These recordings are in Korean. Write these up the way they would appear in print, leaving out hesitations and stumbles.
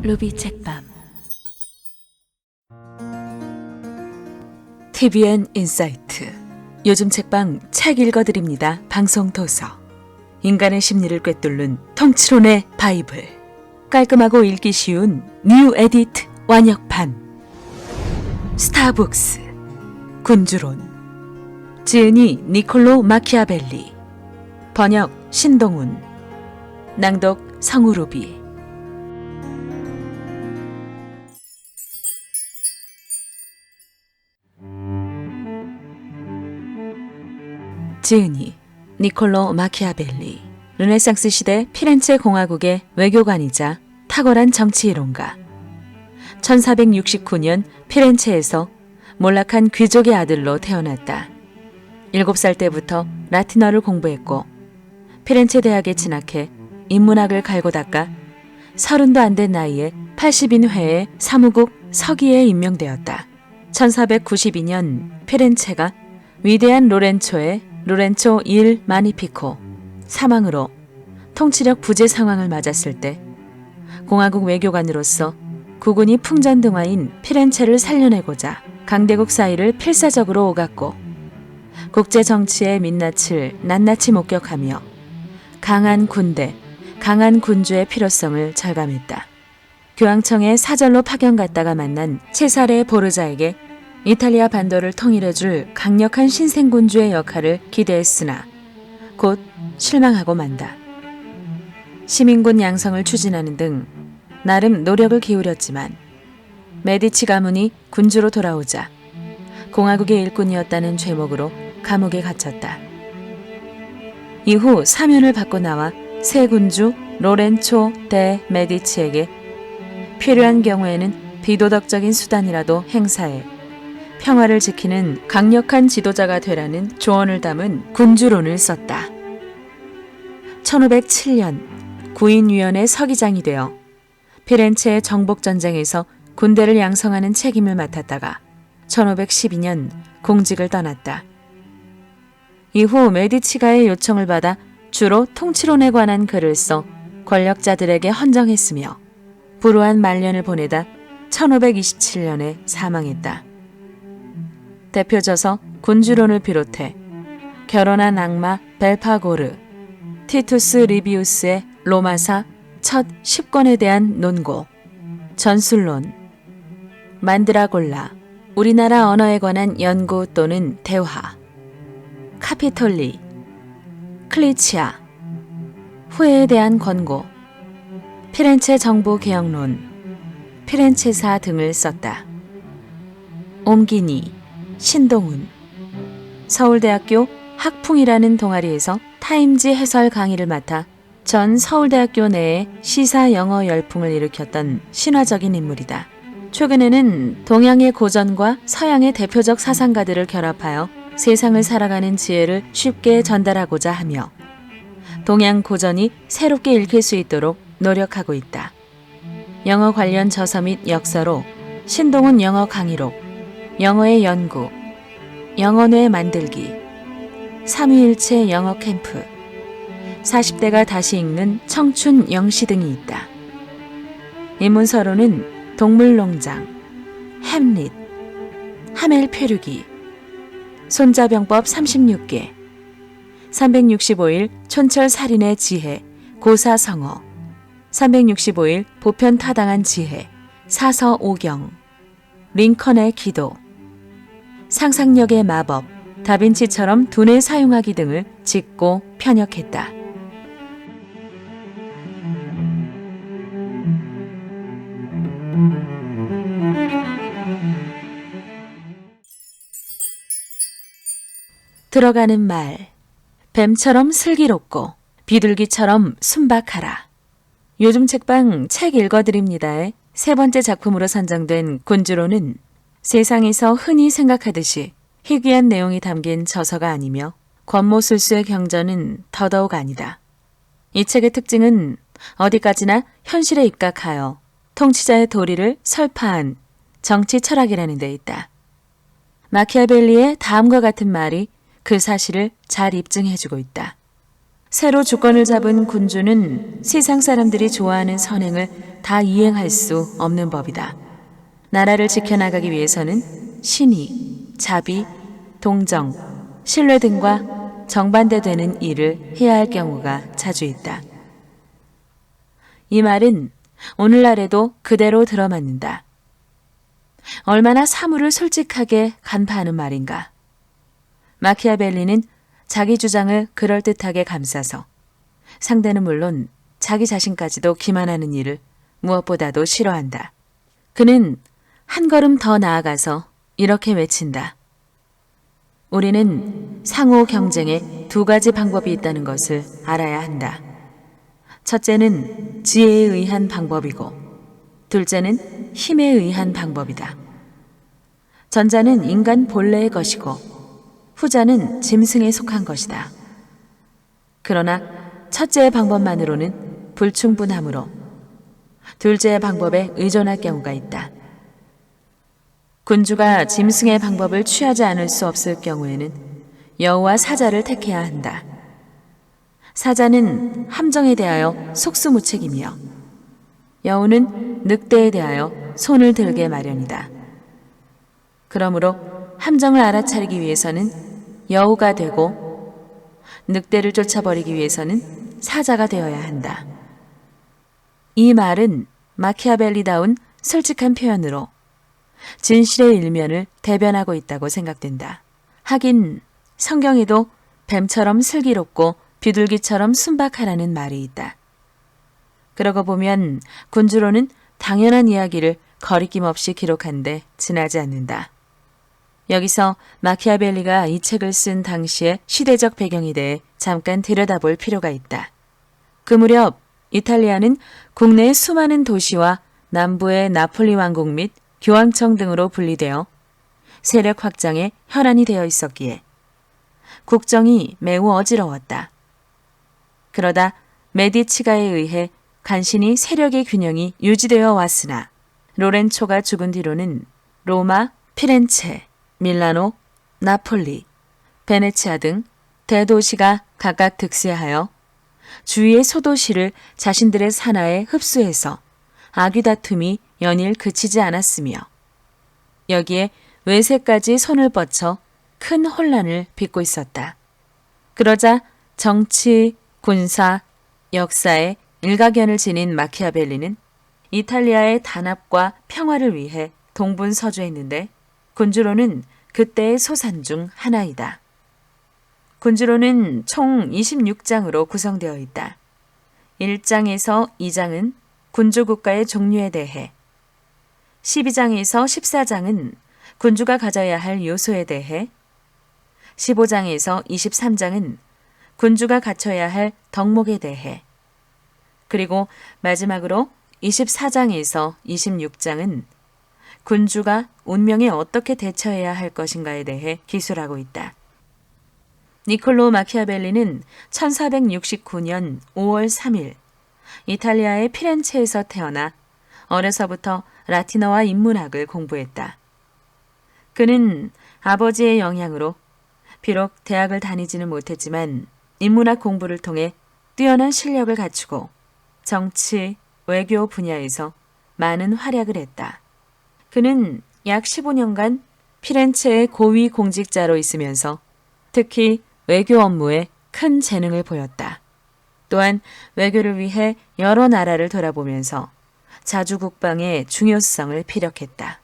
루비 책밤 TVN 인사이트 요즘 책방 책 읽어드립니다. 방송 도서 인간의 심리를 꿰뚫는 통치론의 바이블 깔끔하고 읽기 쉬운 뉴 에디트 완역판 스타북스 군주론 지은이 니콜로 마키아벨리 번역 신동훈 낭독 성우루비 지은이 니콜로 마키아벨리 르네상스 시대 피렌체 공화국의 외교관이자 탁월한 정치이론가 1469년 피렌체에서 몰락한 귀족의 아들로 태어났다. 7살 때부터 라틴어를 공부했고 피렌체 대학에 진학해 인문학을 갈고 닦아 30도 안 된 나이에 80인회의 사무국 서기에 임명되었다. 1492년 피렌체가 위대한 로렌초 일 마니피코 사망으로 통치력 부재 상황을 맞았을 때 공화국 외교관으로서 국운이 풍전등화인 피렌체를 살려내고자 강대국 사이를 필사적으로 오갔고 국제 정치의 민낯을 낱낱이 목격하며 강한 군대, 강한 군주의 필요성을 절감했다. 교황청에 사절로 파견 갔다가 만난 체사레 보르자에게 이탈리아 반도를 통일해줄 강력한 신생군주의 역할을 기대했으나 곧 실망하고 만다. 시민군 양성을 추진하는 등 나름 노력을 기울였지만 메디치 가문이 군주로 돌아오자 공화국의 일꾼이었다는 죄목으로 감옥에 갇혔다. 이후 사면을 받고 나와 새 군주 로렌초 데 메디치에게 필요한 경우에는 비도덕적인 수단이라도 행사해 평화를 지키는 강력한 지도자가 되라는 조언을 담은 군주론을 썼다. 1507년 구인위원회 서기장이 되어 피렌체의 정복전쟁에서 군대를 양성하는 책임을 맡았다가 1512년 공직을 떠났다. 이후 메디치가의 요청을 받아 주로 통치론에 관한 글을 써 권력자들에게 헌정했으며 불우한 말년을 보내다 1527년에 사망했다. 대표져서 군주론을 비롯해 결혼한 악마 벨파고르, 티투스 리비우스의 로마사 첫 10권에 대한 논고, 전술론, 만드라골라, 우리나라 언어에 관한 연구 또는 대화, 카피톨리, 클리치아, 후회에 대한 권고, 피렌체 정부 개혁론, 피렌체사 등을 썼다. 옴기니, 신동훈, 서울대학교 학풍이라는 동아리에서 타임지 해설 강의를 맡아 전 서울대학교 내에 시사 영어 열풍을 일으켰던 신화적인 인물이다. 최근에는 동양의 고전과 서양의 대표적 사상가들을 결합하여 세상을 살아가는 지혜를 쉽게 전달하고자 하며 동양 고전이 새롭게 읽힐 수 있도록 노력하고 있다. 영어 관련 저서 및 역서로 신동훈 영어 강의록, 영어의 연구, 영어뇌 만들기, 삼위일체 영어 캠프, 40대가 다시 읽는 청춘 영시 등이 있다. 입문서로는 동물농장, 햄릿, 하멜 표류기, 손자병법 36개, 365일 촌철 살인의 지혜, 고사성어, 365일 보편 타당한 지혜, 사서 오경, 링컨의 기도, 상상력의 마법, 다빈치처럼 두뇌 사용하기 등을 짓고 편역했다. 들어가는 말, 뱀처럼 슬기롭고 비둘기처럼 순박하라. 요즘 책방 책 읽어드립니다의 세 번째 작품으로 선정된 군주론은 세상에서 흔히 생각하듯이 희귀한 내용이 담긴 저서가 아니며 권모술수의 경전은 더더욱 아니다. 이 책의 특징은 어디까지나 현실에 입각하여 통치자의 도리를 설파한 정치 철학이라는 데 있다. 마키아벨리의 다음과 같은 말이 그 사실을 잘 입증해주고 있다. 새로 주권을 잡은 군주는 세상 사람들이 좋아하는 선행을 다 이행할 수 없는 법이다. 나라를 지켜나가기 위해서는 신의, 자비, 동정, 신뢰 등과 정반대되는 일을 해야 할 경우가 자주 있다. 이 말은 오늘날에도 그대로 들어맞는다. 얼마나 사물을 솔직하게 간파하는 말인가. 마키아벨리는 자기 주장을 그럴듯하게 감싸서 상대는 물론 자기 자신까지도 기만하는 일을 무엇보다도 싫어한다. 그는 한 걸음 더 나아가서 이렇게 외친다. 우리는 상호 경쟁에 두 가지 방법이 있다는 것을 알아야 한다. 첫째는 지혜에 의한 방법이고 둘째는 힘에 의한 방법이다. 전자는 인간 본래의 것이고 후자는 짐승에 속한 것이다. 그러나 첫째의 방법만으로는 불충분하므로 둘째의 방법에 의존할 경우가 있다. 군주가 짐승의 방법을 취하지 않을 수 없을 경우에는 여우와 사자를 택해야 한다. 사자는 함정에 대하여 속수무책이며 여우는 늑대에 대하여 손을 들게 마련이다. 그러므로 함정을 알아차리기 위해서는 여우가 되고 늑대를 쫓아버리기 위해서는 사자가 되어야 한다. 이 말은 마키아벨리다운 솔직한 표현으로 진실의 일면을 대변하고 있다고 생각된다. 하긴 성경에도 뱀처럼 슬기롭고 비둘기처럼 순박하라는 말이 있다. 그러고 보면 군주로는 당연한 이야기를 거리낌 없이 기록한데 지나지 않는다. 여기서 마키아벨리가 이 책을 쓴 당시의 시대적 배경에 대해 잠깐 들여다볼 필요가 있다. 그 무렵 이탈리아는 국내의 수많은 도시와 남부의 나폴리 왕국 및 교황청 등으로 분리되어 세력 확장에 혈안이 되어 있었기에 국정이 매우 어지러웠다. 그러다 메디치가에 의해 간신히 세력의 균형이 유지되어 왔으나 로렌초가 죽은 뒤로는 로마, 피렌체, 밀라노, 나폴리, 베네치아 등 대도시가 각각 득세하여 주위의 소도시를 자신들의 산하에 흡수해서 아귀다툼이 연일 그치지 않았으며 여기에 외세까지 손을 뻗쳐 큰 혼란을 빚고 있었다. 그러자 정치, 군사, 역사에 일가견을 지닌 마키아벨리는 이탈리아의 단합과 평화를 위해 동분서주했는데 군주로는 그때의 소산 중 하나이다. 군주로는 총 26장으로 구성되어 있다. 1장에서 2장은 군주국가의 종류에 대해 12장에서 14장은 군주가 가져야 할 요소에 대해 15장에서 23장은 군주가 갖춰야 할 덕목에 대해 그리고 마지막으로 24장에서 26장은 군주가 운명에 어떻게 대처해야 할 것인가에 대해 기술하고 있다. 니콜로 마키아벨리는 1469년 5월 3일 이탈리아의 피렌체에서 태어나 어려서부터 라틴어와 인문학을 공부했다. 그는 아버지의 영향으로 비록 대학을 다니지는 못했지만 인문학 공부를 통해 뛰어난 실력을 갖추고 정치, 외교 분야에서 많은 활약을 했다. 그는 약 15년간 피렌체의 고위 공직자로 있으면서 특히 외교 업무에 큰 재능을 보였다. 또한 외교를 위해 여러 나라를 돌아보면서 자주 국방의 중요성을 피력했다.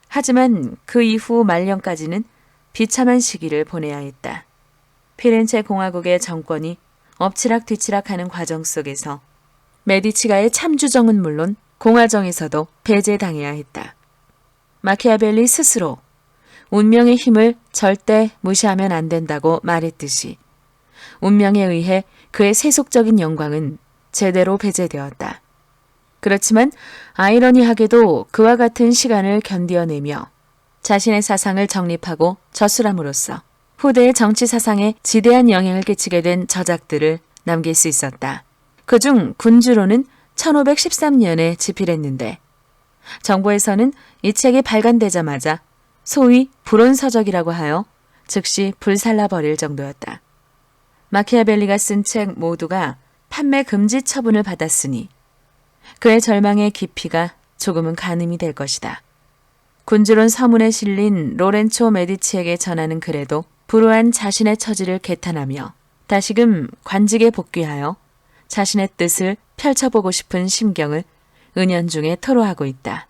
하지만 그 이후 말년까지는 비참한 시기를 보내야 했다. 피렌체 공화국의 정권이 엎치락뒤치락하는 과정 속에서 메디치가의 참주정은 물론 공화정에서도 배제당해야 했다. 마키아벨리 스스로 운명의 힘을 절대 무시하면 안 된다고 말했듯이 운명에 의해 그의 세속적인 영광은 제대로 배제되었다. 그렇지만 아이러니하게도 그와 같은 시간을 견디어내며 자신의 사상을 정립하고 저술함으로써 후대의 정치 사상에 지대한 영향을 끼치게 된 저작들을 남길 수 있었다. 그중 군주로는 1513년에 집필했는데 정부에서는 이 책이 발간되자마자 소위 불온서적이라고 하여 즉시 불살라버릴 정도였다. 마키아벨리가 쓴 책 모두가 판매 금지 처분을 받았으니 그의 절망의 깊이가 조금은 가늠이 될 것이다. 군주론 서문에 실린 로렌초 메디치에게 전하는 글에도 불우한 자신의 처지를 개탄하며 다시금 관직에 복귀하여 자신의 뜻을 펼쳐보고 싶은 심경을 은연중에 토로하고 있다.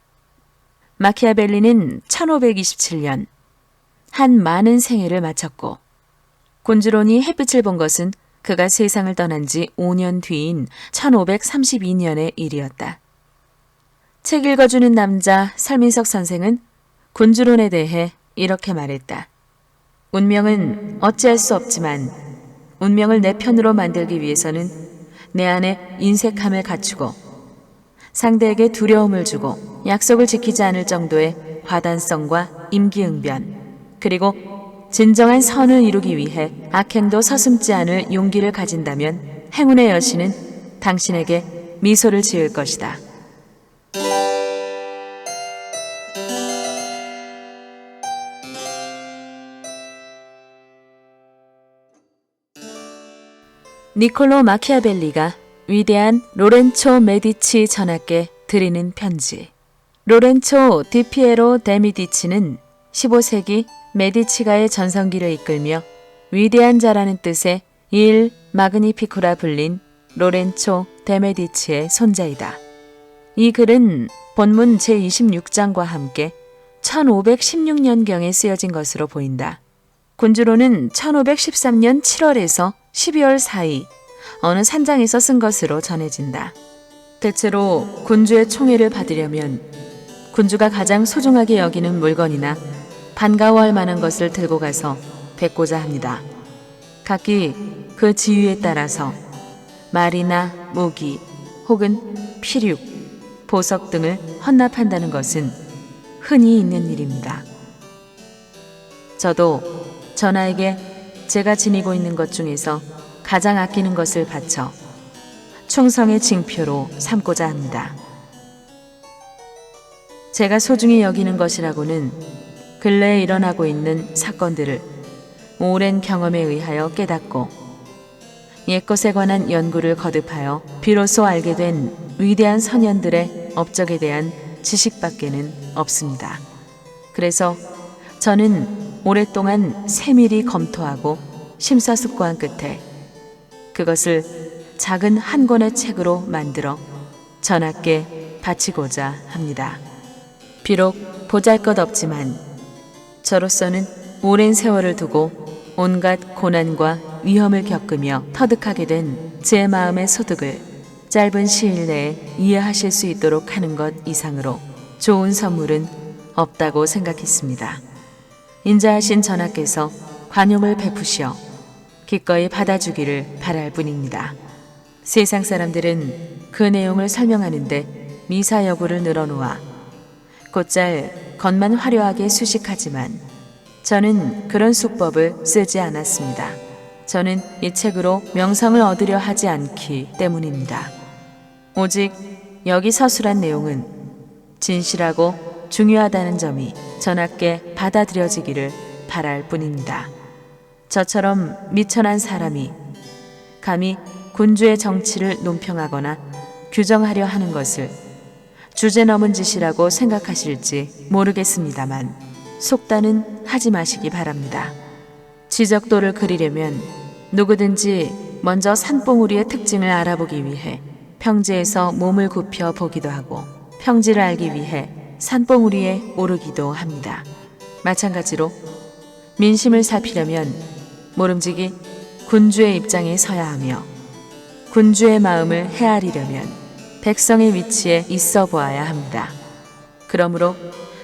마키아벨리는 1527년 한 많은 생애를 마쳤고 군주론이 햇빛을 본 것은 그가 세상을 떠난 지 5년 뒤인 1532년의 일이었다. 책 읽어주는 남자 설민석 선생은 군주론에 대해 이렇게 말했다. 운명은 어찌할 수 없지만 운명을 내 편으로 만들기 위해서는 내 안에 인색함을 갖추고 상대에게 두려움을 주고 약속을 지키지 않을 정도의 과단성과 임기응변 그리고 진정한 선을 이루기 위해 악행도 서슴지 않을 용기를 가진다면 행운의 여신은 당신에게 미소를 지을 것이다. 니콜로 마키아벨리가 위대한 로렌초 메디치 전하께 드리는 편지. 로렌초 디 피에로 데 미디치는 15세기 메디치가의 전성기를 이끌며 위대한 자라는 뜻의 일 마그니피코라 불린 로렌초 데 메디치의 손자이다. 이 글은 본문 제26장과 함께 1516년경에 쓰여진 것으로 보인다. 군주로는 1513년 7월에서 12월 사이 어느 산장에서 쓴 것으로 전해진다. 대체로 군주의 총애를 받으려면 군주가 가장 소중하게 여기는 물건이나 반가워할 만한 것을 들고 가서 뵙고자 합니다. 각기 그 지위에 따라서 말이나 무기 혹은 피륙, 보석 등을 헌납한다는 것은 흔히 있는 일입니다. 저도 전하에게 제가 지니고 있는 것 중에서 가장 아끼는 것을 바쳐 충성의 징표로 삼고자 합니다. 제가 소중히 여기는 것이라고는 근래에 일어나고 있는 사건들을 오랜 경험에 의하여 깨닫고 옛것에 관한 연구를 거듭하여 비로소 알게 된 위대한 선현들의 업적에 대한 지식밖에는 없습니다. 그래서 저는 오랫동안 세밀히 검토하고 심사숙고한 끝에 그것을 작은 한 권의 책으로 만들어 전하께 바치고자 합니다. 비록 보잘것없지만 저로서는 오랜 세월을 두고 온갖 고난과 위험을 겪으며 터득하게 된 제 마음의 소득을 짧은 시일 내에 이해하실 수 있도록 하는 것 이상으로 좋은 선물은 없다고 생각했습니다. 인자하신 전하께서 관용을 베푸시어 기꺼이 받아주기를 바랄 뿐입니다. 세상 사람들은 그 내용을 설명하는데 미사 여구를 늘어놓아 곧잘 겉만 화려하게 수식하지만 저는 그런 수법을 쓰지 않았습니다. 저는 이 책으로 명성을 얻으려 하지 않기 때문입니다. 오직 여기 서술한 내용은 진실하고 중요하다는 점이 전하께 받아들여지기를 바랄 뿐입니다. 저처럼 미천한 사람이 감히 군주의 정치를 논평하거나 규정하려 하는 것을 주제넘은 짓이라고 생각하실지 모르겠습니다만 속단은 하지 마시기 바랍니다. 지적도를 그리려면 누구든지 먼저 산봉우리의 특징을 알아보기 위해 평지에서 몸을 굽혀 보기도 하고 평지를 알기 위해 산봉우리에 오르기도 합니다. 마찬가지로 민심을 살피려면 모름지기 군주의 입장에 서야 하며 군주의 마음을 헤아리려면 백성의 위치에 있어 보아야 합니다. 그러므로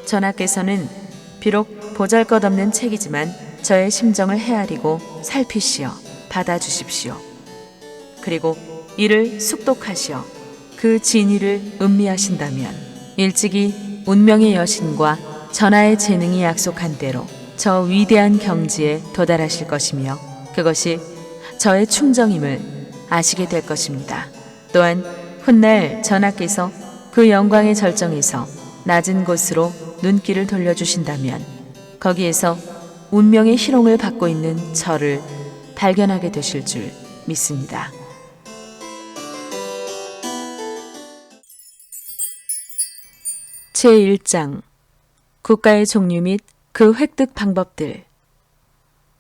전하께서는 비록 보잘것없는 책이지만 저의 심정을 헤아리고 살피시어 받아주십시오. 그리고 이를 숙독하시어 그 진위를 음미하신다면 일찍이 운명의 여신과 전하의 재능이 약속한 대로 저 위대한 경지에 도달하실 것이며 그것이 저의 충정임을 아시게 될 것입니다. 또한 훗날 전하께서 그 영광의 절정에서 낮은 곳으로 눈길을 돌려주신다면 거기에서 운명의 희롱을 받고 있는 저를 발견하게 되실 줄 믿습니다. 제1장 국가의 종류 및 그 획득 방법들.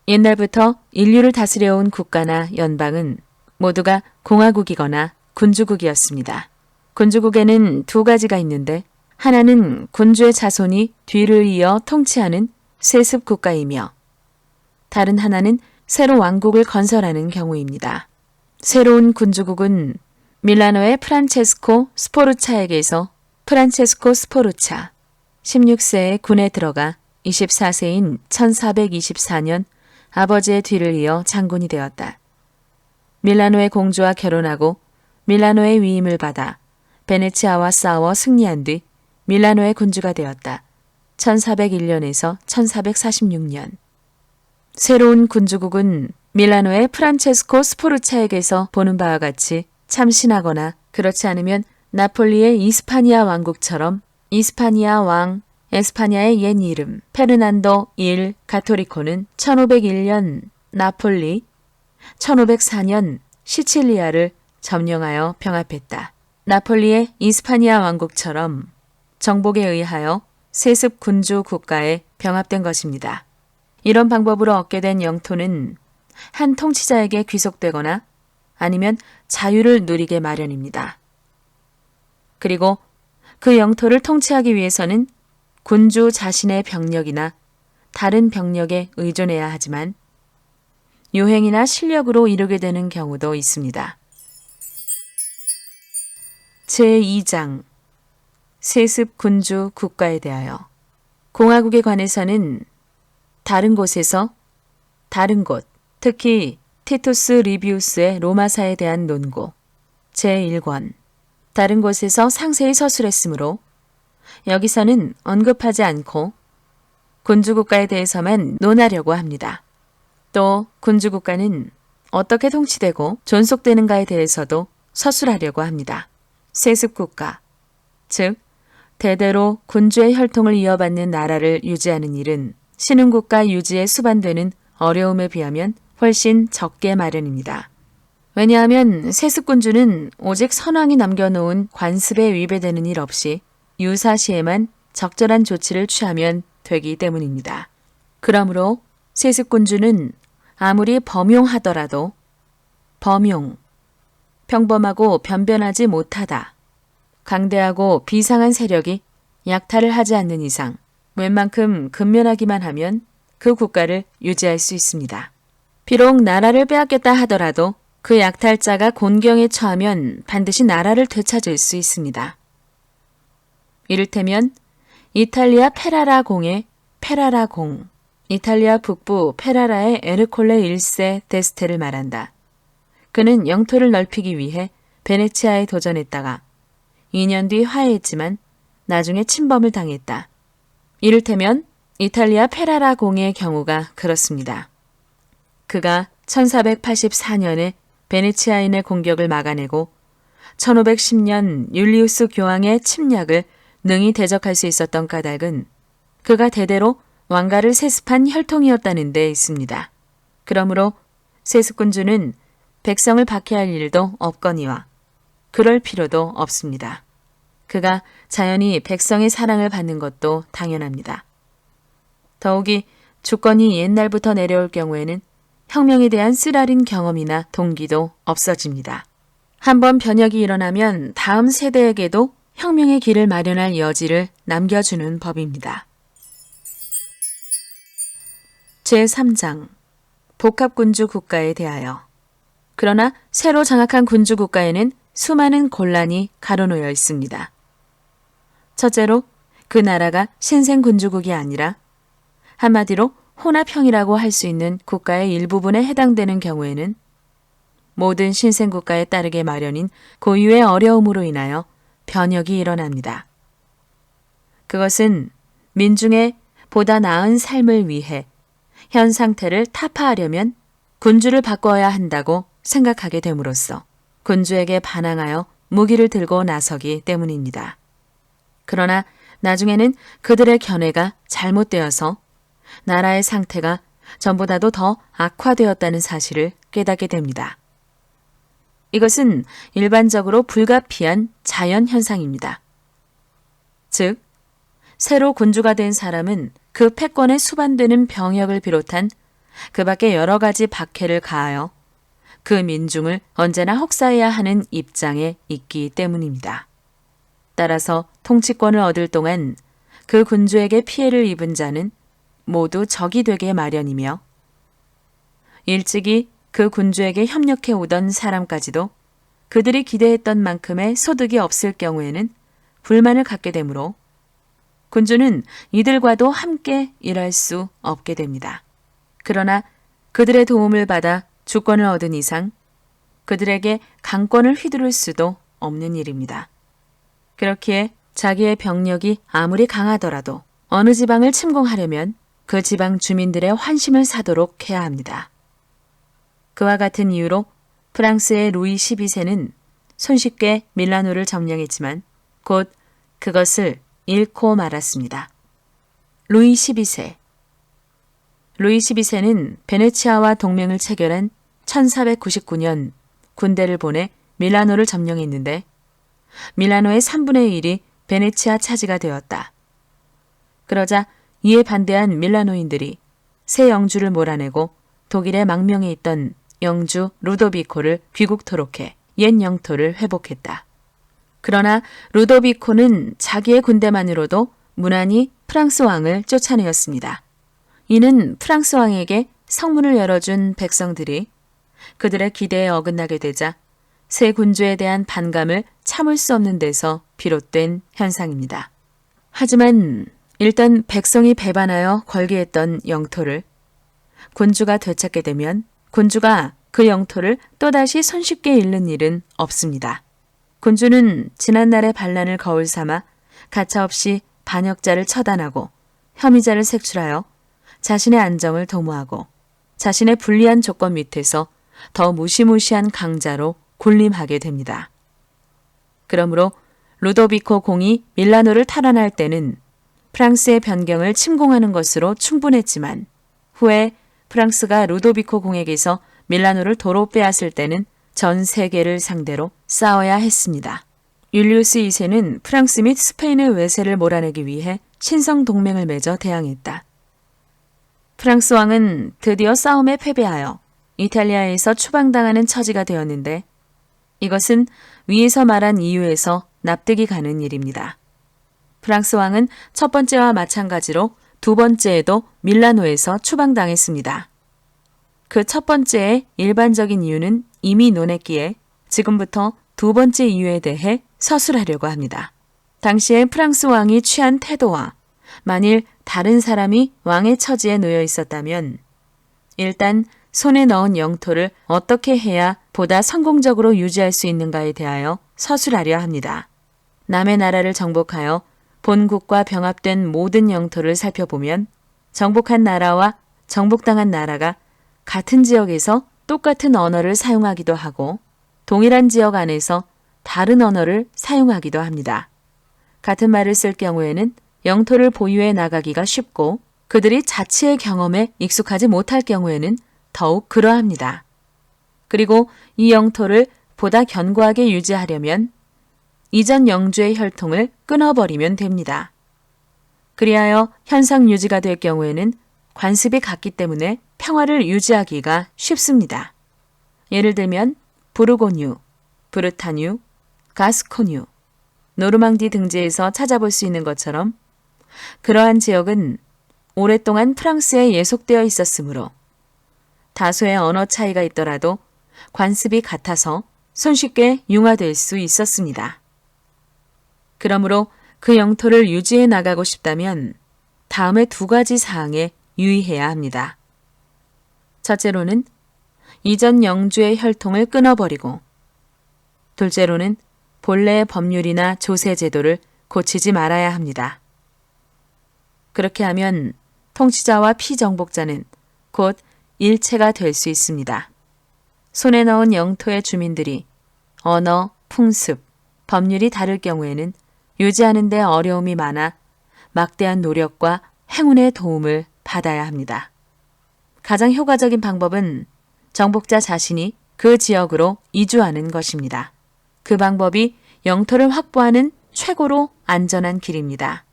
옛날부터 인류를 다스려온 국가나 연방은 모두가 공화국이거나 군주국이었습니다. 군주국에는 두 가지가 있는데 하나는 군주의 자손이 뒤를 이어 통치하는 세습 국가이며 다른 하나는 새로 왕국을 건설하는 경우입니다. 새로운 군주국은 밀라노의 프란체스코 스포르차에게서 프란체스코 스포르차 16세에 군에 들어가 24세인 1424년 아버지의 뒤를 이어 장군이 되었다. 밀라노의 공주와 결혼하고 밀라노의 위임을 받아 베네치아와 싸워 승리한 뒤 밀라노의 군주가 되었다. 1401년에서 1446년. 새로운 군주국은 밀라노의 프란체스코 스포르차에게서 보는 바와 같이 참신하거나 그렇지 않으면 나폴리의 이스파니아 왕국처럼 이스파니아 왕 에스파냐의 옛 이름 페르난도 일 가토리코는 1501년 나폴리, 1504년 시칠리아를 점령하여 병합했다. 나폴리의 이스파니아 왕국처럼 정복에 의하여 세습 군주 국가에 병합된 것입니다. 이런 방법으로 얻게 된 영토는 한 통치자에게 귀속되거나 아니면 자유를 누리게 마련입니다. 그리고 그 영토를 통치하기 위해서는 군주 자신의 병력이나 다른 병력에 의존해야 하지만 요행이나 실력으로 이루게 되는 경우도 있습니다. 제2장 세습 군주 국가에 대하여 공화국에 관해서는 다른 곳에서 다른 곳, 특히 티투스 리비우스의 로마사에 대한 논고 제1권 다른 곳에서 상세히 서술했으므로 여기서는 언급하지 않고 군주국가에 대해서만 논하려고 합니다. 또 군주국가는 어떻게 통치되고 존속되는가에 대해서도 서술하려고 합니다. 세습국가, 즉 대대로 군주의 혈통을 이어받는 나라를 유지하는 일은 신흥국가 유지에 수반되는 어려움에 비하면 훨씬 적게 마련입니다. 왜냐하면 세습군주는 오직 선왕이 남겨놓은 관습에 위배되는 일 없이 유사시에만 적절한 조치를 취하면 되기 때문입니다. 그러므로 세습군주는 아무리 범용하더라도 평범하고 변변하지 못하다, 강대하고 비상한 세력이 약탈을 하지 않는 이상 웬만큼 근면하기만 하면 그 국가를 유지할 수 있습니다. 비록 나라를 빼앗겠다 하더라도 그 약탈자가 곤경에 처하면 반드시 나라를 되찾을 수 있습니다. 이를테면 이탈리아 페라라 공의 페라라 공, 이탈리아 북부 페라라의 에르콜레 1세 데스테를 말한다. 그는 영토를 넓히기 위해 베네치아에 도전했다가 2년 뒤 화해했지만 나중에 침범을 당했다. 이를테면 이탈리아 페라라 공의 경우가 그렇습니다. 그가 1484년에 베네치아인의 공격을 막아내고 1510년 율리우스 교황의 침략을 능히 대적할 수 있었던 까닭은 그가 대대로 왕가를 세습한 혈통이었다는 데 있습니다. 그러므로 세습군주는 백성을 박해할 일도 없거니와 그럴 필요도 없습니다. 그가 자연히 백성의 사랑을 받는 것도 당연합니다. 더욱이 주권이 옛날부터 내려올 경우에는 혁명에 대한 쓰라린 경험이나 동기도 없어집니다. 한번 변혁이 일어나면 다음 세대에게도 혁명의 길을 마련할 여지를 남겨주는 법입니다. 제3장 복합군주 국가에 대하여. 그러나 새로 장악한 군주 국가에는 수많은 곤란이 가로놓여 있습니다. 첫째로 그 나라가 신생군주국이 아니라 한마디로 혼합형이라고 할 수 있는 국가의 일부분에 해당되는 경우에는 모든 신생국가에 따르게 마련인 고유의 어려움으로 인하여 변혁이 일어납니다. 그것은 민중의 보다 나은 삶을 위해 현 상태를 타파하려면 군주를 바꿔야 한다고 생각하게 됨으로써 군주에게 반항하여 무기를 들고 나서기 때문입니다. 그러나 나중에는 그들의 견해가 잘못되어서 나라의 상태가 전보다도 더 악화되었다는 사실을 깨닫게 됩니다. 이것은 일반적으로 불가피한 자연 현상입니다. 즉, 새로 군주가 된 사람은 그 패권에 수반되는 병역을 비롯한 그 밖의 여러 가지 박해를 가하여 그 민중을 언제나 혹사해야 하는 입장에 있기 때문입니다. 따라서 통치권을 얻을 동안 그 군주에게 피해를 입은 자는 모두 적이 되게 마련이며 일찍이 그 군주에게 협력해 오던 사람까지도 그들이 기대했던 만큼의 소득이 없을 경우에는 불만을 갖게 되므로 군주는 이들과도 함께 일할 수 없게 됩니다. 그러나 그들의 도움을 받아 주권을 얻은 이상 그들에게 강권을 휘두를 수도 없는 일입니다. 그렇기에 자기의 병력이 아무리 강하더라도 어느 지방을 침공하려면 그 지방 주민들의 환심을 사도록 해야 합니다. 그와 같은 이유로 프랑스의 루이 12세는 손쉽게 밀라노를 점령했지만 곧 그것을 잃고 말았습니다. 루이 12세 루이 12세는 베네치아와 동맹을 체결한 1499년 군대를 보내 밀라노를 점령했는데 밀라노의 3분의 1이 베네치아 차지가 되었다. 그러자 이에 반대한 밀라노인들이 새 영주를 몰아내고 독일의 망명에 있던 영주 루도비코를 귀국토록 해 옛 영토를 회복했다. 그러나 루도비코는 자기의 군대만으로도 무난히 프랑스 왕을 쫓아내었습니다. 이는 프랑스 왕에게 성문을 열어준 백성들이 그들의 기대에 어긋나게 되자 새 군주에 대한 반감을 참을 수 없는 데서 비롯된 현상입니다. 하지만 일단 백성이 배반하여 걸게했던 영토를 군주가 되찾게 되면 군주가 그 영토를 또다시 손쉽게 잃는 일은 없습니다. 군주는 지난날의 반란을 거울 삼아 가차없이 반역자를 처단하고 혐의자를 색출하여 자신의 안정을 도모하고 자신의 불리한 조건 밑에서 더 무시무시한 강자로 군림하게 됩니다. 그러므로 루도비코 공이 밀라노를 탈환할 때는 프랑스의 변경을 침공하는 것으로 충분했지만 후에 프랑스가 루도비코 공에게서 밀라노를 도로 빼앗을 때는 전 세계를 상대로 싸워야 했습니다. 율리우스 2세는 프랑스 및 스페인의 외세를 몰아내기 위해 신성 동맹을 맺어 대항했다. 프랑스 왕은 드디어 싸움에 패배하여 이탈리아에서 추방당하는 처지가 되었는데 이것은 위에서 말한 이유에서 납득이 가는 일입니다. 프랑스 왕은 첫 번째와 마찬가지로 두 번째에도 밀라노에서 추방당했습니다. 그 첫 번째의 일반적인 이유는 이미 논했기에 지금부터 두 번째 이유에 대해 서술하려고 합니다. 당시에 프랑스 왕이 취한 태도와 만일 다른 사람이 왕의 처지에 놓여 있었다면 일단 손에 넣은 영토를 어떻게 해야 보다 성공적으로 유지할 수 있는가에 대하여 서술하려 합니다. 남의 나라를 정복하여 본국과 병합된 모든 영토를 살펴보면 정복한 나라와 정복당한 나라가 같은 지역에서 똑같은 언어를 사용하기도 하고 동일한 지역 안에서 다른 언어를 사용하기도 합니다. 같은 말을 쓸 경우에는 영토를 보유해 나가기가 쉽고 그들이 자치의 경험에 익숙하지 못할 경우에는 더욱 그러합니다. 그리고 이 영토를 보다 견고하게 유지하려면 이전 영주의 혈통을 끊어버리면 됩니다. 그리하여 현상 유지가 될 경우에는 관습이 같기 때문에 평화를 유지하기가 쉽습니다. 예를 들면 부르고뉴, 브르타뉴, 가스코뉴, 노르망디 등지에서 찾아볼 수 있는 것처럼 그러한 지역은 오랫동안 프랑스에 예속되어 있었으므로 다소의 언어 차이가 있더라도 관습이 같아서 손쉽게 융화될 수 있었습니다. 그러므로 그 영토를 유지해 나가고 싶다면 다음의 두 가지 사항에 유의해야 합니다. 첫째로는 이전 영주의 혈통을 끊어버리고 둘째로는 본래의 법률이나 조세 제도를 고치지 말아야 합니다. 그렇게 하면 통치자와 피정복자는 곧 일체가 될 수 있습니다. 손에 넣은 영토의 주민들이 언어, 풍습, 법률이 다를 경우에는 유지하는 데 어려움이 많아 막대한 노력과 행운의 도움을 받아야 합니다. 가장 효과적인 방법은 정복자 자신이 그 지역으로 이주하는 것입니다. 그 방법이 영토를 확보하는 최고로 안전한 길입니다.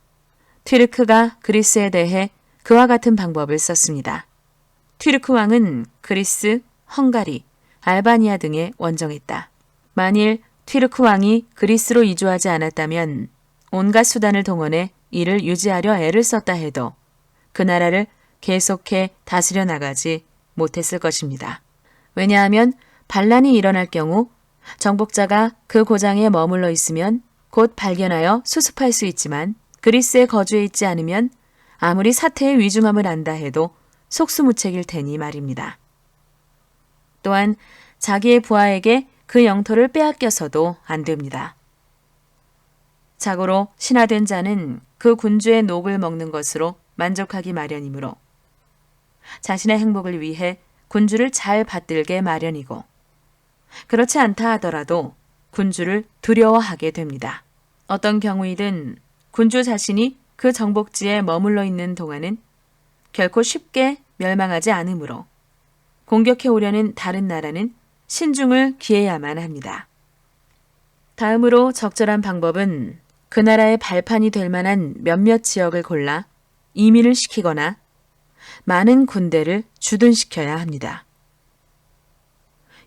튀르크가 그리스에 대해 그와 같은 방법을 썼습니다. 튀르크 왕은 그리스, 헝가리, 알바니아 등에 원정했다. 만일 튀르크 왕이 그리스로 이주하지 않았다면 온갖 수단을 동원해 이를 유지하려 애를 썼다 해도 그 나라를 계속해 다스려 나가지 못했을 것입니다. 왜냐하면 반란이 일어날 경우 정복자가 그 고장에 머물러 있으면 곧 발견하여 수습할 수 있지만 그리스에 거주해 있지 않으면 아무리 사태의 위중함을 안다 해도 속수무책일 테니 말입니다. 또한 자기의 부하에게 그 영토를 빼앗겨서도 안 됩니다. 자고로 신하된 자는 그 군주의 녹을 먹는 것으로 만족하기 마련이므로 자신의 행복을 위해 군주를 잘 받들게 마련이고 그렇지 않다 하더라도 군주를 두려워하게 됩니다. 어떤 경우이든 군주 자신이 그 정복지에 머물러 있는 동안은 결코 쉽게 멸망하지 않으므로 공격해 오려는 다른 나라는 신중을 기해야만 합니다. 다음으로 적절한 방법은 그 나라의 발판이 될 만한 몇몇 지역을 골라 이민을 시키거나 많은 군대를 주둔시켜야 합니다.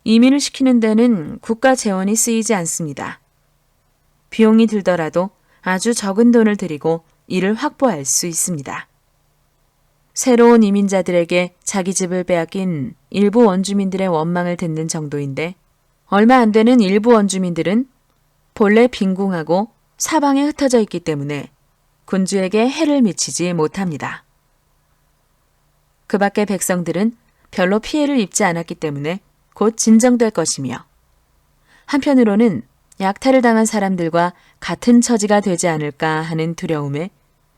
이민을 시키는 데는 국가 재원이 쓰이지 않습니다. 비용이 들더라도 아주 적은 돈을 들이고 이를 확보할 수 있습니다. 새로운 이민자들에게 자기 집을 빼앗긴 일부 원주민들의 원망을 듣는 정도인데 얼마 안 되는 일부 원주민들은 본래 빈궁하고 사방에 흩어져 있기 때문에 군주에게 해를 미치지 못합니다. 그 밖의 백성들은 별로 피해를 입지 않았기 때문에 곧 진정될 것이며 한편으로는 약탈을 당한 사람들과 같은 처지가 되지 않을까 하는 두려움에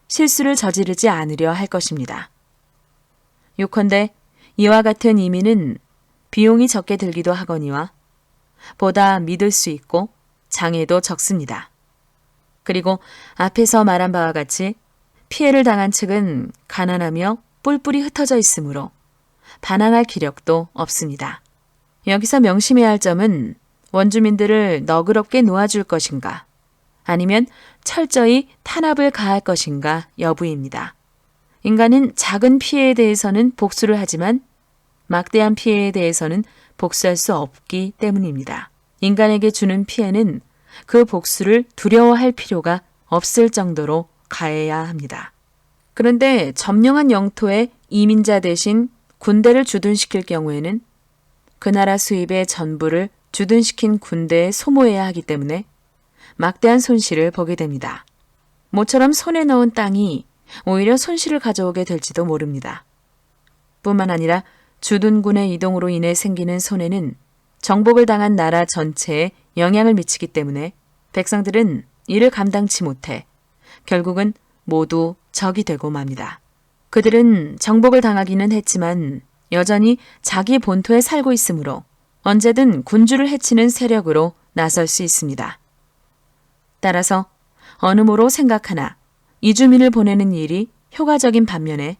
실수를 저지르지 않으려 할 것입니다. 요컨대 이와 같은 이민은 비용이 적게 들기도 하거니와 보다 믿을 수 있고 장애도 적습니다. 그리고 앞에서 말한 바와 같이 피해를 당한 측은 가난하며 뿔뿔이 흩어져 있으므로 반항할 기력도 없습니다. 여기서 명심해야 할 점은 원주민들을 너그럽게 놓아줄 것인가 아니면 철저히 탄압을 가할 것인가 여부입니다. 인간은 작은 피해에 대해서는 복수를 하지만 막대한 피해에 대해서는 복수할 수 없기 때문입니다. 인간에게 주는 피해는 그 복수를 두려워할 필요가 없을 정도로 가해야 합니다. 그런데 점령한 영토에 이민자 대신 군대를 주둔시킬 경우에는 그 나라 수입의 전부를 주둔시킨 군대에 소모해야 하기 때문에 막대한 손실을 보게 됩니다. 모처럼 손에 넣은 땅이 오히려 손실을 가져오게 될지도 모릅니다. 뿐만 아니라 주둔군의 이동으로 인해 생기는 손해는 정복을 당한 나라 전체에 영향을 미치기 때문에 백성들은 이를 감당치 못해 결국은 모두 적이 되고 맙니다. 그들은 정복을 당하기는 했지만 여전히 자기 본토에 살고 있으므로 언제든 군주를 해치는 세력으로 나설 수 있습니다. 따라서 어느 모로 생각하나 이주민을 보내는 일이 효과적인 반면에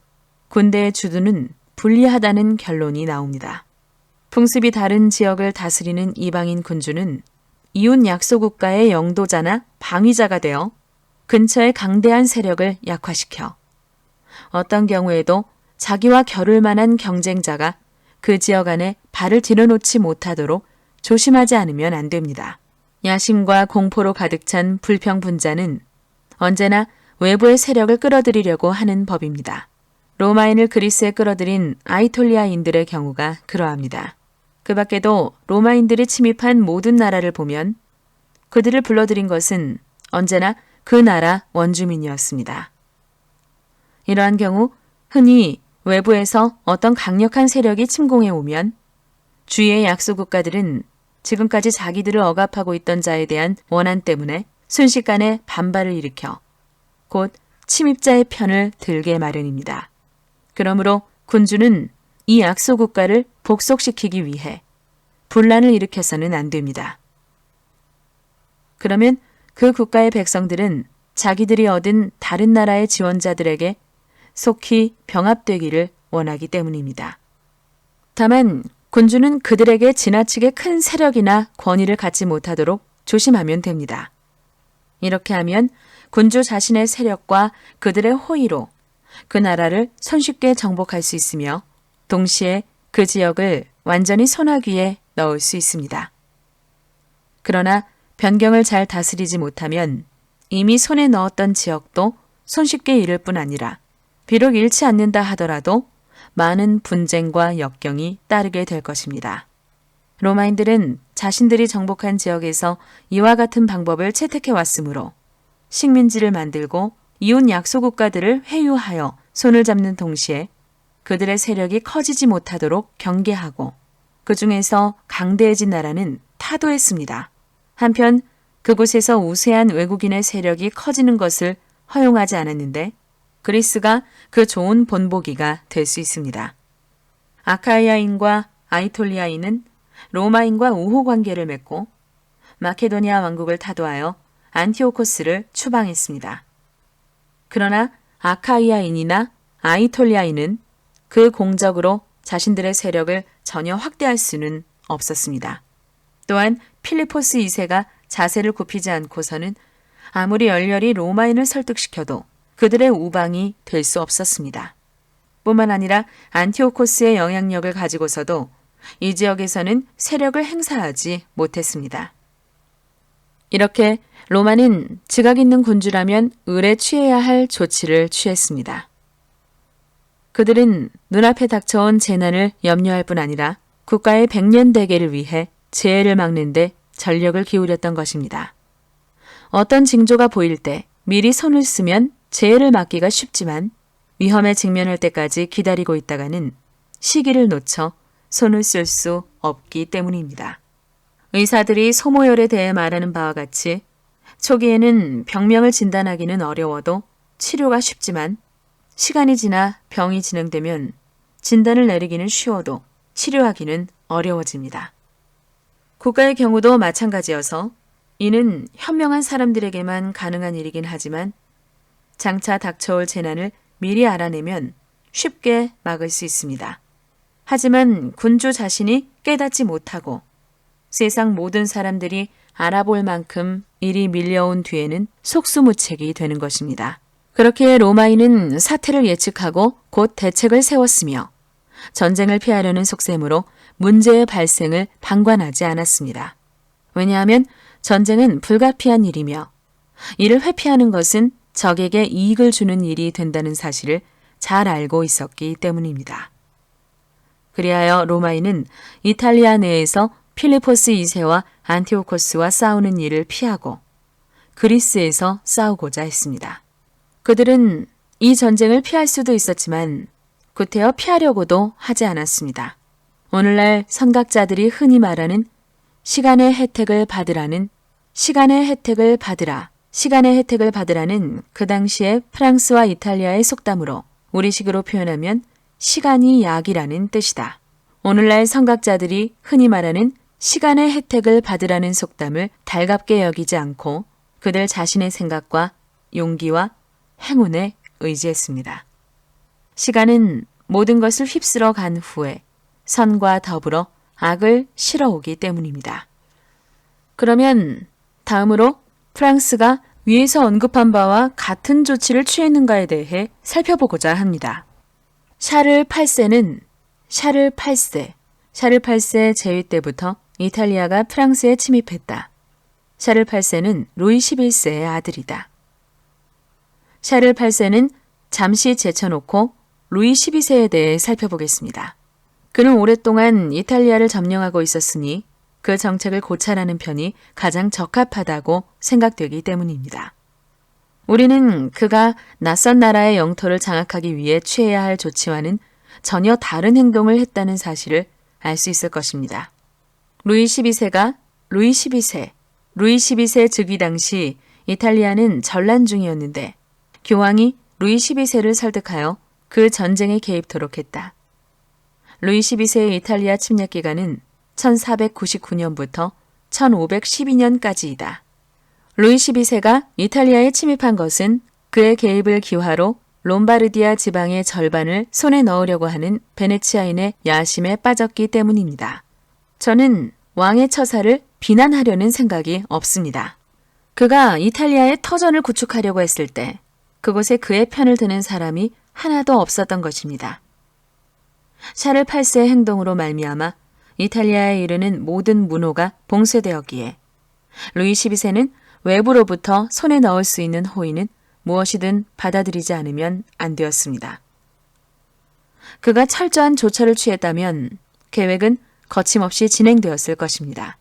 군대의 주둔은 불리하다는 결론이 나옵니다. 풍습이 다른 지역을 다스리는 이방인 군주는 이웃 약소국가의 영도자나 방위자가 되어 근처의 강대한 세력을 약화시켜 어떤 경우에도 자기와 겨룰 만한 경쟁자가 그 지역 안에 발을 들여놓지 못하도록 조심하지 않으면 안 됩니다. 야심과 공포로 가득 찬 불평분자는 언제나 외부의 세력을 끌어들이려고 하는 법입니다. 로마인을 그리스에 끌어들인 아이톨리아인들의 경우가 그러합니다. 그 밖에도 로마인들이 침입한 모든 나라를 보면 그들을 불러들인 것은 언제나 그 나라 원주민이었습니다. 이러한 경우 흔히 외부에서 어떤 강력한 세력이 침공해 오면 주위의 약소국가들은 지금까지 자기들을 억압하고 있던 자에 대한 원한 때문에 순식간에 반발을 일으켜 곧 침입자의 편을 들게 마련입니다. 그러므로 군주는 이 약소국가를 복속시키기 위해 분란을 일으켜서는 안 됩니다. 그러면 그 국가의 백성들은 자기들이 얻은 다른 나라의 지원자들에게 속히 병합되기를 원하기 때문입니다. 다만 군주는 그들에게 지나치게 큰 세력이나 권위를 갖지 못하도록 조심하면 됩니다. 이렇게 하면 군주 자신의 세력과 그들의 호의로 그 나라를 손쉽게 정복할 수 있으며 동시에 그 지역을 완전히 손아귀에 넣을 수 있습니다. 그러나 변경을 잘 다스리지 못하면 이미 손에 넣었던 지역도 손쉽게 잃을 뿐 아니라 비록 잃지 않는다 하더라도 많은 분쟁과 역경이 따르게 될 것입니다. 로마인들은 자신들이 정복한 지역에서 이와 같은 방법을 채택해 왔으므로 식민지를 만들고 이웃 약소 국가들을 회유하여 손을 잡는 동시에 그들의 세력이 커지지 못하도록 경계하고 그 중에서 강대해진 나라는 타도했습니다. 한편 그곳에서 우세한 외국인의 세력이 커지는 것을 허용하지 않았는데 그리스가 그 좋은 본보기가 될 수 있습니다. 아카이아인과 아이톨리아인은 로마인과 우호 관계를 맺고 마케도니아 왕국을 타도하여 안티오코스를 추방했습니다. 그러나 아카이아인이나 아이톨리아인은 그 공적으로 자신들의 세력을 전혀 확대할 수는 없었습니다. 또한 필리포스 2세가 자세를 굽히지 않고서는 아무리 열렬히 로마인을 설득시켜도 그들의 우방이 될 수 없었습니다. 뿐만 아니라 안티오코스의 영향력을 가지고서도 이 지역에서는 세력을 행사하지 못했습니다. 이렇게 로마는 지각 있는 군주라면 을에 취해야 할 조치를 취했습니다. 그들은 눈앞에 닥쳐온 재난을 염려할 뿐 아니라 국가의 백년대계를 위해 재해를 막는 데 전력을 기울였던 것입니다. 어떤 징조가 보일 때 미리 손을 쓰면 재해를 막기가 쉽지만 위험에 직면할 때까지 기다리고 있다가는 시기를 놓쳐 손을 쓸 수 없기 때문입니다. 의사들이 소모열에 대해 말하는 바와 같이 초기에는 병명을 진단하기는 어려워도 치료가 쉽지만 시간이 지나 병이 진행되면 진단을 내리기는 쉬워도 치료하기는 어려워집니다. 국가의 경우도 마찬가지여서 이는 현명한 사람들에게만 가능한 일이긴 하지만 장차 닥쳐올 재난을 미리 알아내면 쉽게 막을 수 있습니다. 하지만 군주 자신이 깨닫지 못하고 세상 모든 사람들이 알아볼 만큼 일이 밀려온 뒤에는 속수무책이 되는 것입니다. 그렇게 로마인은 사태를 예측하고 곧 대책을 세웠으며 전쟁을 피하려는 속셈으로 문제의 발생을 방관하지 않았습니다. 왜냐하면 전쟁은 불가피한 일이며 이를 회피하는 것은 적에게 이익을 주는 일이 된다는 사실을 잘 알고 있었기 때문입니다. 그리하여 로마인은 이탈리아 내에서 필리포스 2세와 안티오코스와 싸우는 일을 피하고 그리스에서 싸우고자 했습니다. 그들은 이 전쟁을 피할 수도 있었지만 구태여 피하려고도 하지 않았습니다. 오늘날 선각자들이 흔히 말하는 시간의 혜택을 받으라는 시간의 혜택을 받으라는 그 당시에 프랑스와 이탈리아의 속담으로 우리식으로 표현하면 시간이 약이라는 뜻이다. 오늘날 선각자들이 흔히 말하는 시간의 혜택을 받으라는 속담을 달갑게 여기지 않고 그들 자신의 생각과 용기와 행운에 의지했습니다. 시간은 모든 것을 휩쓸어 간 후에 선과 더불어 악을 실어오기 때문입니다. 그러면 다음으로 프랑스가 위에서 언급한 바와 같은 조치를 취했는가에 대해 살펴보고자 합니다. 샤를 8세는 샤를 8세 제위 때부터 이탈리아가 프랑스에 침입했다. 샤를 8세는 루이 11세의 아들이다. 샤를 8세는 잠시 제쳐놓고 루이 12세에 대해 살펴보겠습니다. 그는 오랫동안 이탈리아를 점령하고 있었으니 그 정책을 고찰하는 편이 가장 적합하다고 생각되기 때문입니다. 우리는 그가 낯선 나라의 영토를 장악하기 위해 취해야 할 조치와는 전혀 다른 행동을 했다는 사실을 알 수 있을 것입니다. 루이 12세 즉위 당시 이탈리아는 전란 중이었는데 교황이 루이 12세를 설득하여 그 전쟁에 개입토록 했다. 루이 12세의 이탈리아 침략 기간은 1499년부터 1512년까지이다. 루이 12세가 이탈리아에 침입한 것은 그의 개입을 기화로 롬바르디아 지방의 절반을 손에 넣으려고 하는 베네치아인의 야심에 빠졌기 때문입니다. 저는 왕의 처사를 비난하려는 생각이 없습니다. 그가 이탈리아의 터전을 구축하려고 했을 때 그곳에 그의 편을 드는 사람이 하나도 없었던 것입니다. 샤를 8세의 행동으로 말미암아 이탈리아에 이르는 모든 문호가 봉쇄되었기에 루이 12세는 외부로부터 손에 넣을 수 있는 호의는 무엇이든 받아들이지 않으면 안 되었습니다. 그가 철저한 조처를 취했다면 계획은 거침없이 진행되었을 것입니다.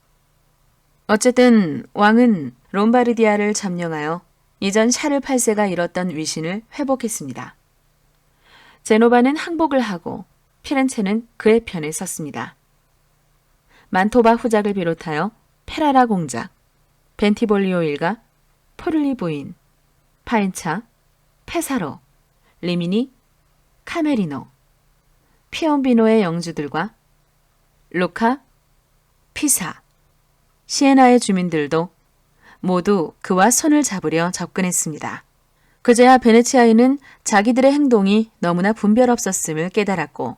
어쨌든 왕은 롬바르디아를 점령하여 이전 샤를 8세가 잃었던 위신을 회복했습니다. 제노바는 항복을 하고 피렌체는 그의 편에 섰습니다. 만토바 후작을 비롯하여 페라라 공작, 벤티볼리오 일가, 포를리 부인, 파엔차, 페사로, 리미니, 카메리노, 피온비노의 영주들과 루카, 피사, 시에나의 주민들도 모두 그와 손을 잡으려 접근했습니다. 그제야 베네치아인은 자기들의 행동이 너무나 분별 없었음을 깨달았고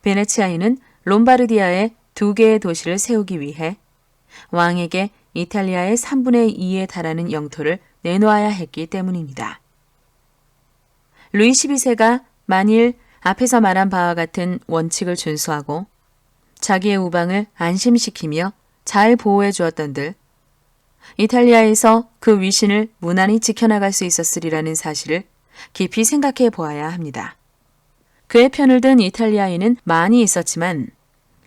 베네치아인은 롬바르디아에 2개의 도시를 세우기 위해 왕에게 이탈리아의 3분의 2에 달하는 영토를 내놓아야 했기 때문입니다. 루이 12세가 만일 앞에서 말한 바와 같은 원칙을 준수하고 자기의 우방을 안심시키며 잘 보호해 주었던들 이탈리아에서 그 위신을 무난히 지켜나갈 수 있었으리라는 사실을 깊이 생각해 보아야 합니다. 그의 편을 든 이탈리아인은 많이 있었지만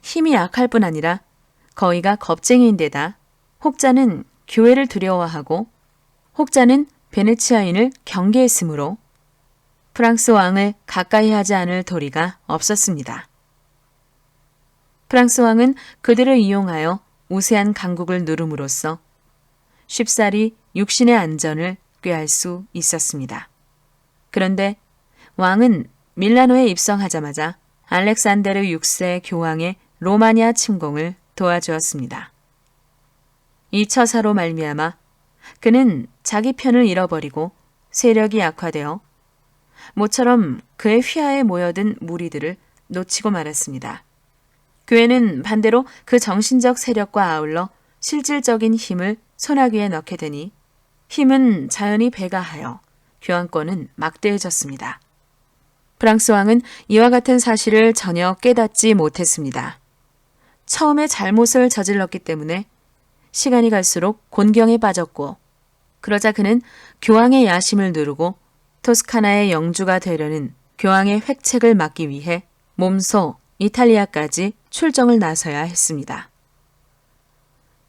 힘이 약할 뿐 아니라 거의가 겁쟁이인데다 혹자는 교회를 두려워하고 혹자는 베네치아인을 경계했으므로 프랑스 왕을 가까이 하지 않을 도리가 없었습니다. 프랑스 왕은 그들을 이용하여 우세한 강국을 누름으로써 쉽사리 육신의 안전을 꾀할 수 있었습니다. 그런데 왕은 밀라노에 입성하자마자 알렉산데르 6세 교황의 로마니아 침공을 도와주었습니다. 이 처사로 말미암아 그는 자기 편을 잃어버리고 세력이 약화되어 모처럼 그의 휘하에 모여든 무리들을 놓치고 말았습니다. 교회는 반대로 그 정신적 세력과 아울러 실질적인 힘을 손아귀에 넣게 되니 힘은 자연히 배가하여 교황권은 막대해졌습니다. 프랑스 왕은 이와 같은 사실을 전혀 깨닫지 못했습니다. 처음에 잘못을 저질렀기 때문에 시간이 갈수록 곤경에 빠졌고 그러자 그는 교황의 야심을 누르고 토스카나의 영주가 되려는 교황의 획책을 막기 위해 몸소 이탈리아까지 출정을 나서야 했습니다.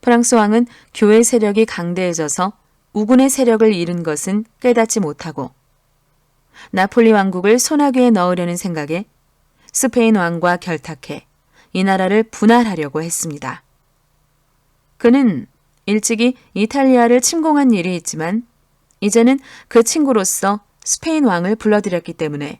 프랑스 왕은 교회 세력이 강대해져서 우군의 세력을 잃은 것은 깨닫지 못하고 나폴리 왕국을 손아귀에 넣으려는 생각에 스페인 왕과 결탁해 이 나라를 분할하려고 했습니다. 그는 일찍이 이탈리아를 침공한 일이 있지만 이제는 그 친구로서 스페인 왕을 불러들였기 때문에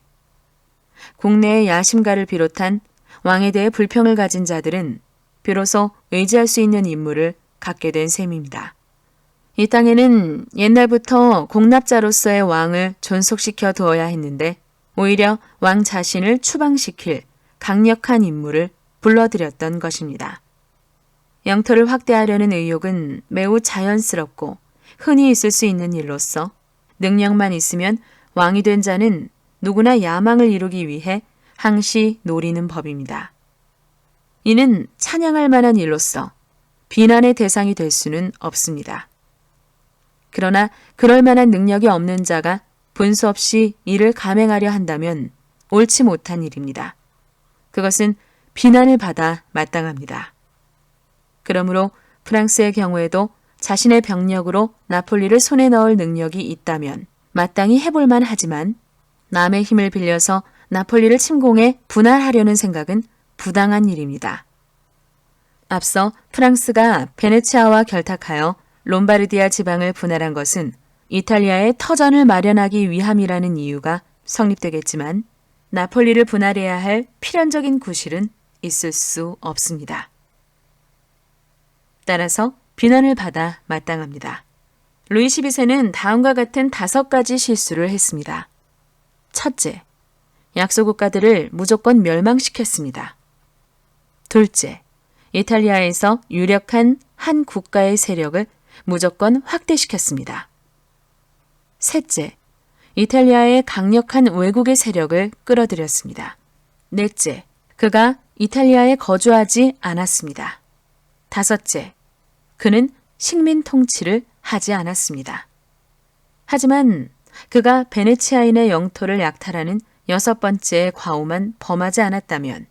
국내의 야심가를 비롯한 왕에 대해 불평을 가진 자들은 비로소 의지할 수 있는 인물을 갖게 된 셈입니다. 이 땅에는 옛날부터 공납자로서의 왕을 존속시켜 두어야 했는데 오히려 왕 자신을 추방시킬 강력한 인물을 불러들였던 것입니다. 영토를 확대하려는 의욕은 매우 자연스럽고 흔히 있을 수 있는 일로서 능력만 있으면 왕이 된 자는 누구나 야망을 이루기 위해 항시 노리는 법입니다. 이는 찬양할 만한 일로서 비난의 대상이 될 수는 없습니다. 그러나 그럴 만한 능력이 없는 자가 분수 없이 이를 감행하려 한다면 옳지 못한 일입니다. 그것은 비난을 받아 마땅합니다. 그러므로 프랑스의 경우에도 자신의 병력으로 나폴리를 손에 넣을 능력이 있다면 마땅히 해볼만 하지만 남의 힘을 빌려서 나폴리를 침공해 분할하려는 생각은 부당한 일입니다. 앞서 프랑스가 베네치아와 결탁하여 롬바르디아 지방을 분할한 것은 이탈리아의 터전을 마련하기 위함이라는 이유가 성립되겠지만 나폴리를 분할해야 할 필연적인 구실은 있을 수 없습니다. 따라서 비난을 받아 마땅합니다. 루이 12세는 다음과 같은 5가지 실수를 했습니다. 첫째, 약소 국가들을 무조건 멸망시켰습니다. 둘째, 이탈리아에서 유력한 한 국가의 세력을 무조건 확대시켰습니다. 셋째, 이탈리아의 강력한 외국의 세력을 끌어들였습니다. 넷째, 그가 이탈리아에 거주하지 않았습니다. 다섯째, 그는 식민 통치를 하지 않았습니다. 하지만 그가 베네치아인의 영토를 약탈하는 여섯 번째의 과오만 범하지 않았다면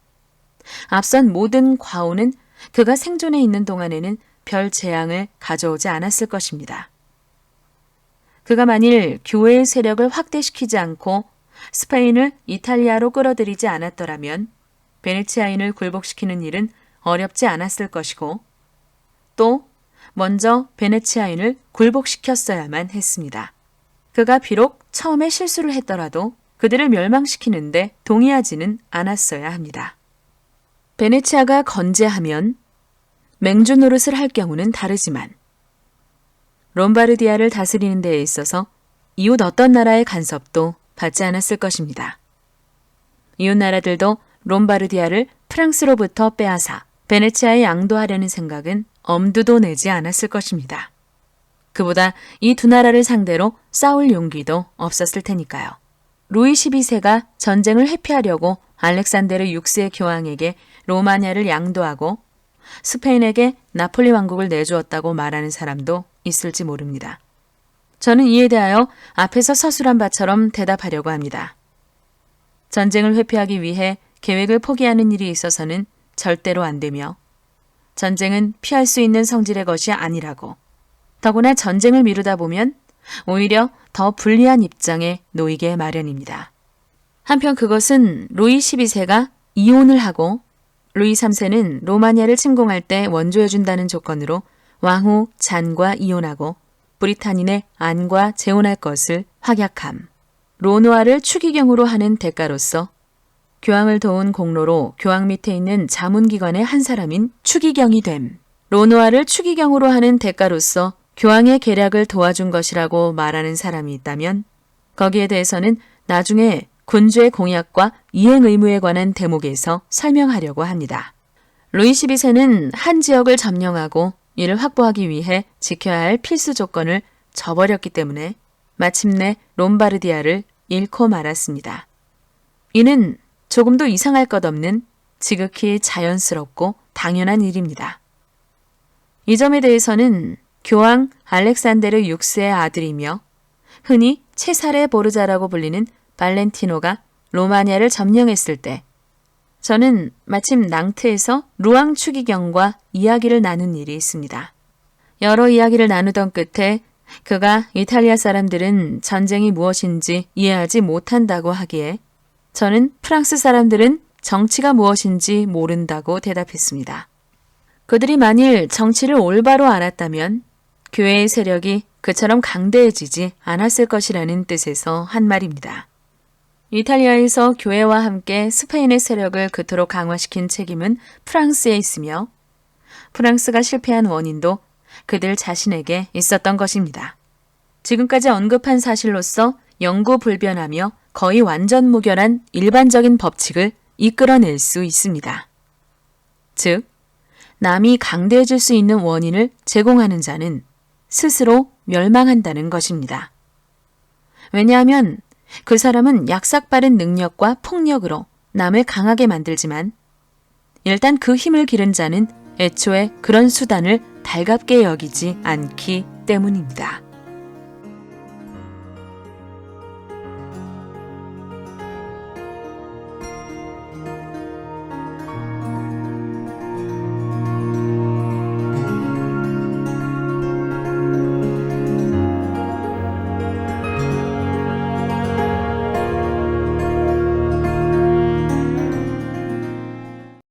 앞선 모든 과오는 그가 생존해 있는 동안에는 별 재앙을 가져오지 않았을 것입니다. 그가 만일 교회의 세력을 확대시키지 않고 스페인을 이탈리아로 끌어들이지 않았더라면 베네치아인을 굴복시키는 일은 어렵지 않았을 것이고 또 먼저 베네치아인을 굴복시켰어야만 했습니다. 그가 비록 처음에 실수를 했더라도 그들을 멸망시키는데 동의하지는 않았어야 합니다. 베네치아가 건재하면 맹주 노릇을 할 경우는 다르지만 롬바르디아를 다스리는 데에 있어서 이웃 어떤 나라의 간섭도 받지 않았을 것입니다. 이웃 나라들도 롬바르디아를 프랑스로부터 빼앗아 베네치아에 양도하려는 생각은 엄두도 내지 않았을 것입니다. 그보다 이 두 나라를 상대로 싸울 용기도 없었을 테니까요. 루이 12세가 전쟁을 회피하려고 알렉산데르 6세 교황에게 로마냐를 양도하고 스페인에게 나폴리 왕국을 내주었다고 말하는 사람도 있을지 모릅니다. 저는 이에 대하여 앞에서 서술한 바처럼 대답하려고 합니다. 전쟁을 회피하기 위해 계획을 포기하는 일이 있어서는 절대로 안 되며 전쟁은 피할 수 있는 성질의 것이 아니라고 더구나 전쟁을 미루다 보면 오히려 더 불리한 입장에 놓이게 마련입니다. 한편 그것은 루이 12세가 이혼을 하고 루이 3세는 로마니아를 침공할 때 원조해준다는 조건으로 왕후 잔과 이혼하고 브리타닌의 안과 재혼할 것을 확약함. 로누아를 추기경으로 하는 대가로서 교황을 도운 공로로 교황 밑에 있는 자문기관의 한 사람인 추기경이 됨. 로누아를 추기경으로 하는 대가로서 교황의 계략을 도와준 것이라고 말하는 사람이 있다면 거기에 대해서는 나중에 군주의 공약과 이행 의무에 관한 대목에서 설명하려고 합니다. 루이 12세는 한 지역을 점령하고 이를 확보하기 위해 지켜야 할 필수 조건을 저버렸기 때문에 마침내 롬바르디아를 잃고 말았습니다. 이는 조금도 이상할 것 없는 지극히 자연스럽고 당연한 일입니다. 이 점에 대해서는 교황 알렉산데르 6세의 아들이며 흔히 체사레 보르자라고 불리는 발렌티노가 로마니아를 점령했을 때 저는 마침 낭트에서 루앙 추기경과 이야기를 나눈 일이 있습니다. 여러 이야기를 나누던 끝에 그가 이탈리아 사람들은 전쟁이 무엇인지 이해하지 못한다고 하기에 저는 프랑스 사람들은 정치가 무엇인지 모른다고 대답했습니다. 그들이 만일 정치를 올바로 알았다면 교회의 세력이 그처럼 강대해지지 않았을 것이라는 뜻에서 한 말입니다. 이탈리아에서 교회와 함께 스페인의 세력을 그토록 강화시킨 책임은 프랑스에 있으며 프랑스가 실패한 원인도 그들 자신에게 있었던 것입니다. 지금까지 언급한 사실로서 영구불변하며 거의 완전 무결한 일반적인 법칙을 이끌어낼 수 있습니다. 즉, 남이 강대해질 수 있는 원인을 제공하는 자는 스스로 멸망한다는 것입니다. 왜냐하면 그 사람은 약삭빠른 능력과 폭력으로 남을 강하게 만들지만 일단 그 힘을 기른 자는 애초에 그런 수단을 달갑게 여기지 않기 때문입니다.